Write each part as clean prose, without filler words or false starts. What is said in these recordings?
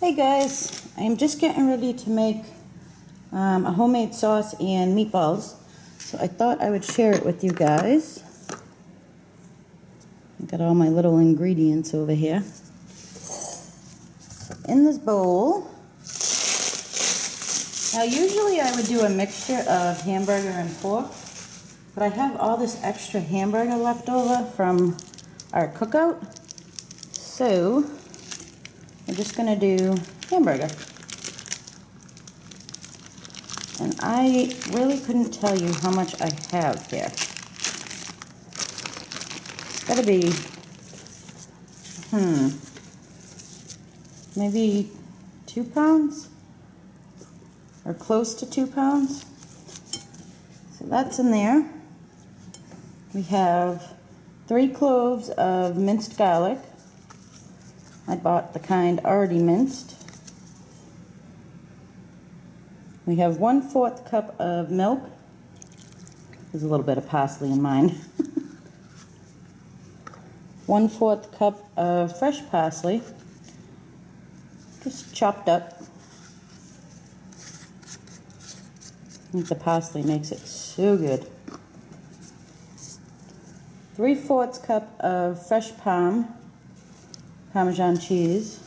Hey guys, I'm just getting ready to make a homemade sauce and meatballs, so I thought I would share it with you guys. I got all my little ingredients over here. In this bowl, now usually I would do a mixture of hamburger and pork, but I have all this extra hamburger left over from our cookout, so I'm just going to do hamburger. And I really couldn't tell you how much I have here. It's gotta be, maybe 2 pounds? Or close to 2 pounds. So that's in there. We have 3 cloves of minced garlic. I bought the kind already minced. We have 1/4 cup of milk. There's a little bit of parsley in mine. 1/4 cup of fresh parsley, just chopped up. I think the parsley makes it so good. 3/4 cup of fresh Parmesan cheese.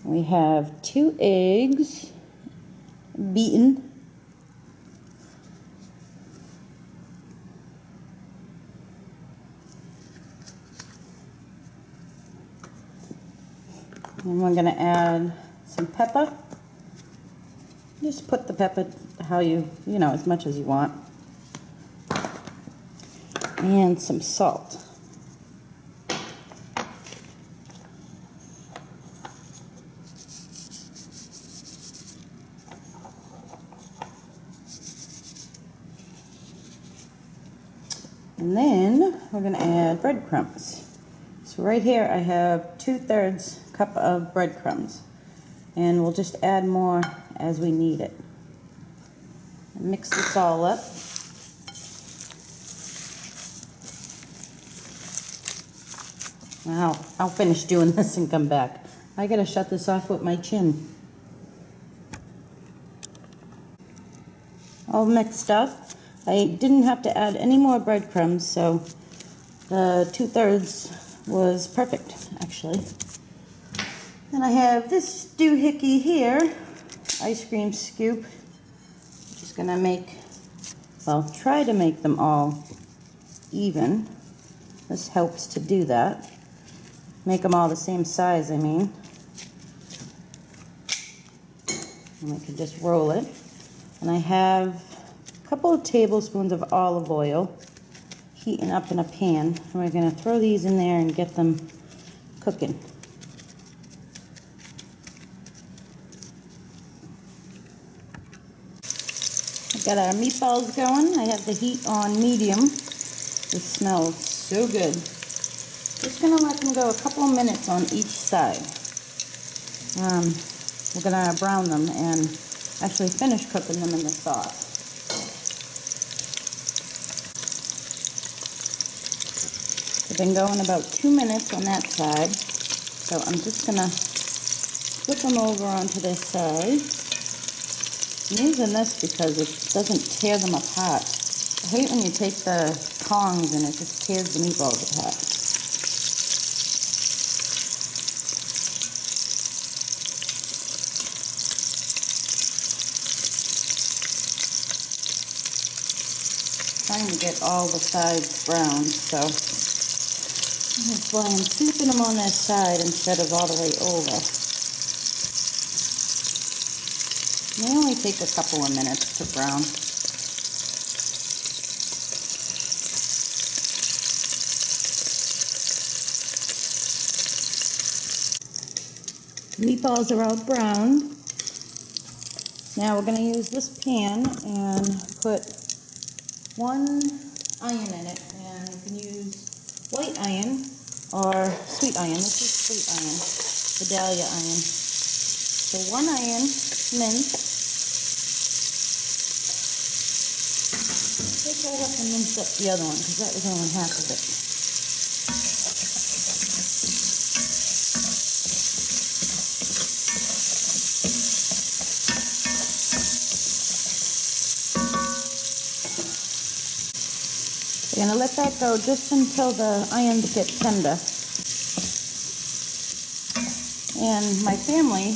We have 2 eggs, beaten. And we're going to add some pepper. Just put the pepper how you know, as much as you want. And some salt. And then we're going to add breadcrumbs. So right here I have 2/3 cup of breadcrumbs. And we'll just add more as we need it. Mix this all up. Now, I'll finish doing this and come back. I gotta shut this off with my chin. All mixed up. I didn't have to add any more breadcrumbs, so the 2/3 was perfect, actually. Then I have this doohickey here, ice cream scoop. Just gonna make, well, try to make them all even. This helps to do that. Make them all the same size, I mean. And we can just roll it. And I have a couple of tablespoons of olive oil heating up in a pan. And we're gonna throw these in there and get them cooking. Got our meatballs going. I have the heat on medium. This smells so good. Just gonna let them go a couple of minutes on each side. We're gonna brown them and actually finish cooking them in the sauce. They've been going about 2 minutes on that side, so I'm just gonna flip them over onto this side. I'm using this because it doesn't tear them apart. I hate when you take the tongs and it just tears the meatballs apart. Trying to get all the sides brown, so that's why I'm keeping them on this side instead of all the way over. They only take a couple of minutes to brown. Meatballs are all browned. Now we're going to use this pan and put 1 iron in it. And you can use white iron or sweet iron. This is sweet iron, Vidalia iron. So 1 iron minced. I think I'll have to mince up the other one because that was only half of it. We're gonna let that go just until the onions get tender. And my family,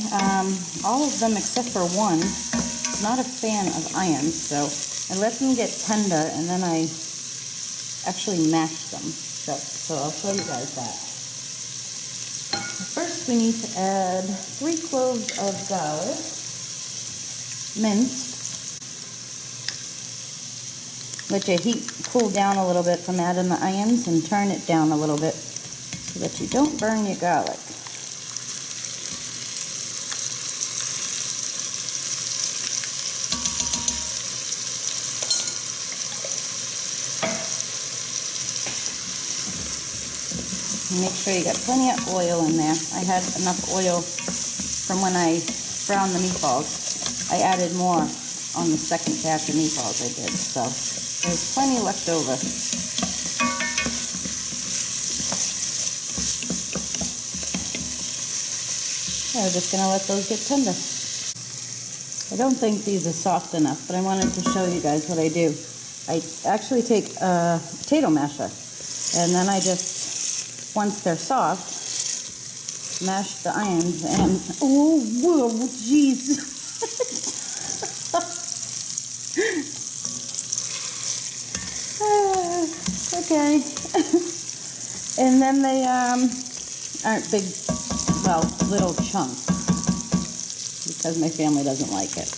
all of them except for one, is not a fan of onions, so I let them get tender and then I actually mash them. So I'll show you guys that. First we need to add 3 cloves of garlic, minced. Let your heat cool down a little bit from adding the onions and turn it down a little bit so that you don't burn your garlic. Make sure you got plenty of oil in there. I had enough oil from when I browned the meatballs. I added more on the second batch of meatballs I did, so there's plenty left over. So we're just going to let those get tender. I don't think these are soft enough, but I wanted to show you guys what I do. I actually take a potato masher, and then I just, once they're soft, mash the onions and, oh, whoa, jeez. Okay. And then they aren't big, well, little chunks, because my family doesn't like it.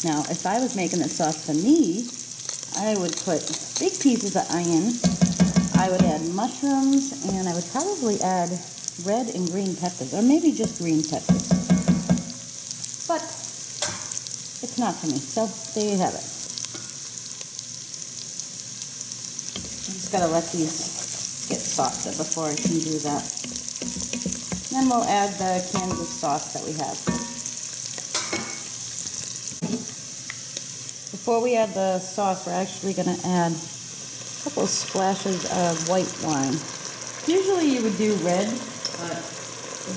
Now, if I was making the sauce for me, I would put big pieces of onion. I would add mushrooms, and I would probably add red and green peppers, or maybe just green peppers. But it's not for me, so there you have it. I just gotta let these get softer before I can do that. Then we'll add the cans of sauce that we have. Before we add the sauce, we're actually gonna add a couple of splashes of white wine. Usually you would do red, but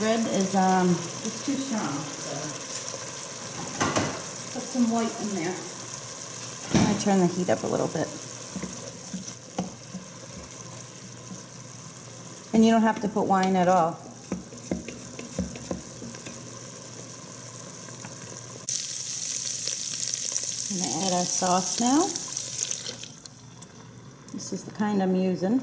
red is it's too strong, so put some white in there. I'm gonna turn the heat up a little bit. And you don't have to put wine at all. I'm gonna add our sauce now. This is the kind I'm using.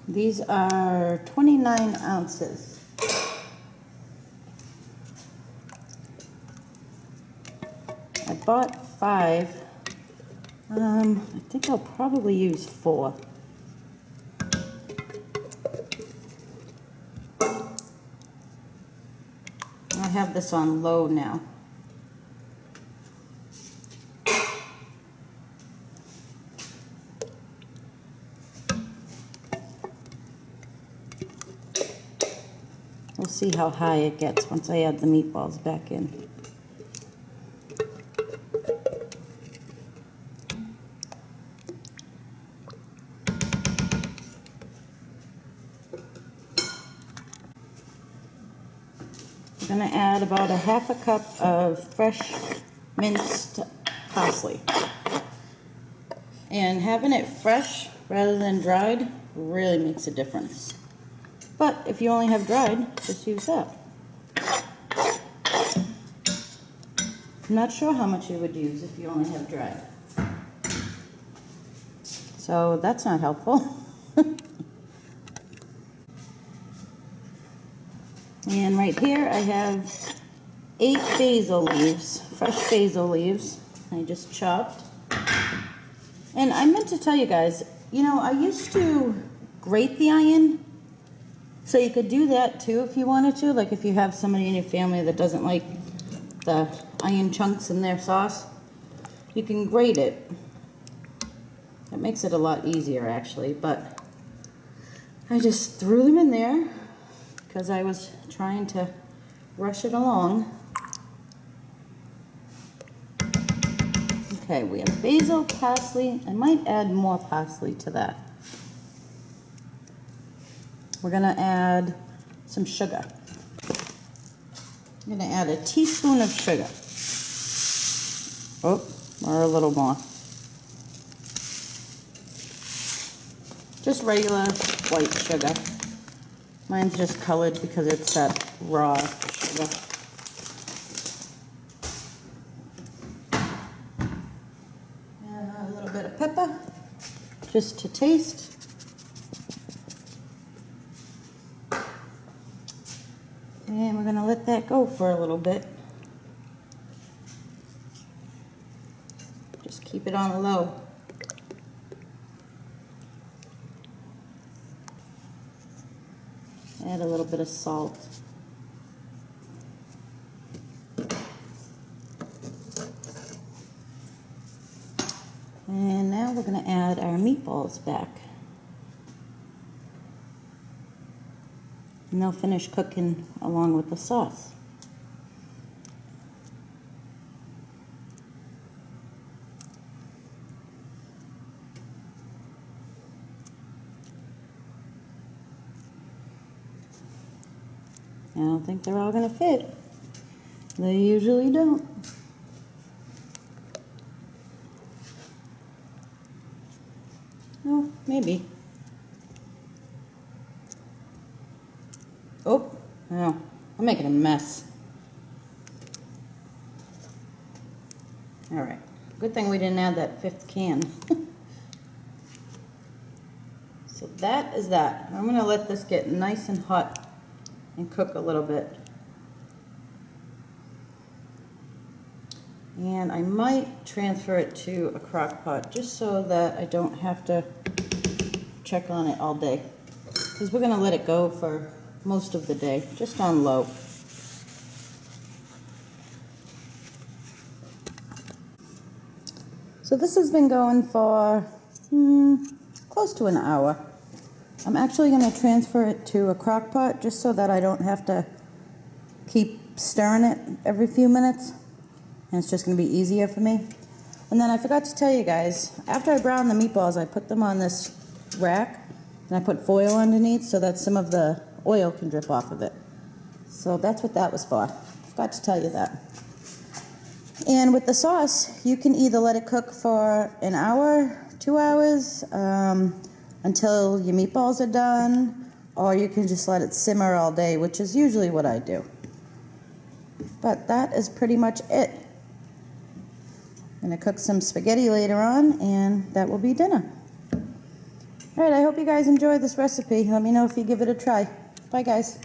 These are 29 ounces. I bought 5. I think I'll probably use 4. I have this on low now. We'll see how high it gets once I add the meatballs back in. I'm going to add about a ½ cup of fresh minced parsley. And having it fresh rather than dried really makes a difference. But if you only have dried, just use that. I'm not sure how much you would use if you only have dried. So that's not helpful. And right here I have 8 basil leaves, fresh basil leaves. I just chopped. And I meant to tell you guys, you know, I used to grate the onion. So you could do that too if you wanted to, like if you have somebody in your family that doesn't like the onion chunks in their sauce, you can grate it. It makes it a lot easier actually, but I just threw them in there because I was trying to rush it along. Okay, we have basil, parsley. I might add more parsley to that. We're gonna add some sugar. I'm gonna add a teaspoon of sugar. Oh, or a little more. Just regular white sugar. Mine's just colored because it's that raw sugar. A little bit of pepper, just to taste. And we're gonna let that go for a little bit. Just keep it on low. Add a little bit of salt. And now we're going to add our meatballs back. And they'll finish cooking along with the sauce. I don't think they're all going to fit. They usually don't. Oh, maybe. Oh, no. I'm making a mess. All right. Good thing we didn't add that 5th can. So that is that. I'm going to let this get nice and hot and cook a little bit. And I might transfer it to a crock pot just so that I don't have to check on it all day. Because we're going to let it go for most of the day, just on low. So this has been going for close to an hour. I'm actually going to transfer it to a crock pot just so that I don't have to keep stirring it every few minutes. And it's just going to be easier for me. And then I forgot to tell you guys, after I browned the meatballs, I put them on this rack and I put foil underneath so that some of the oil can drip off of it. So that's what that was for. Forgot to tell you that. And with the sauce, you can either let it cook for an hour, 2 hours, until your meatballs are done, or you can just let it simmer all day, which is usually what I do. But that is pretty much it. I'm going to cook some spaghetti later on, and that will be dinner. All right, I hope you guys enjoy this recipe. Let me know if you give it a try. Bye, guys.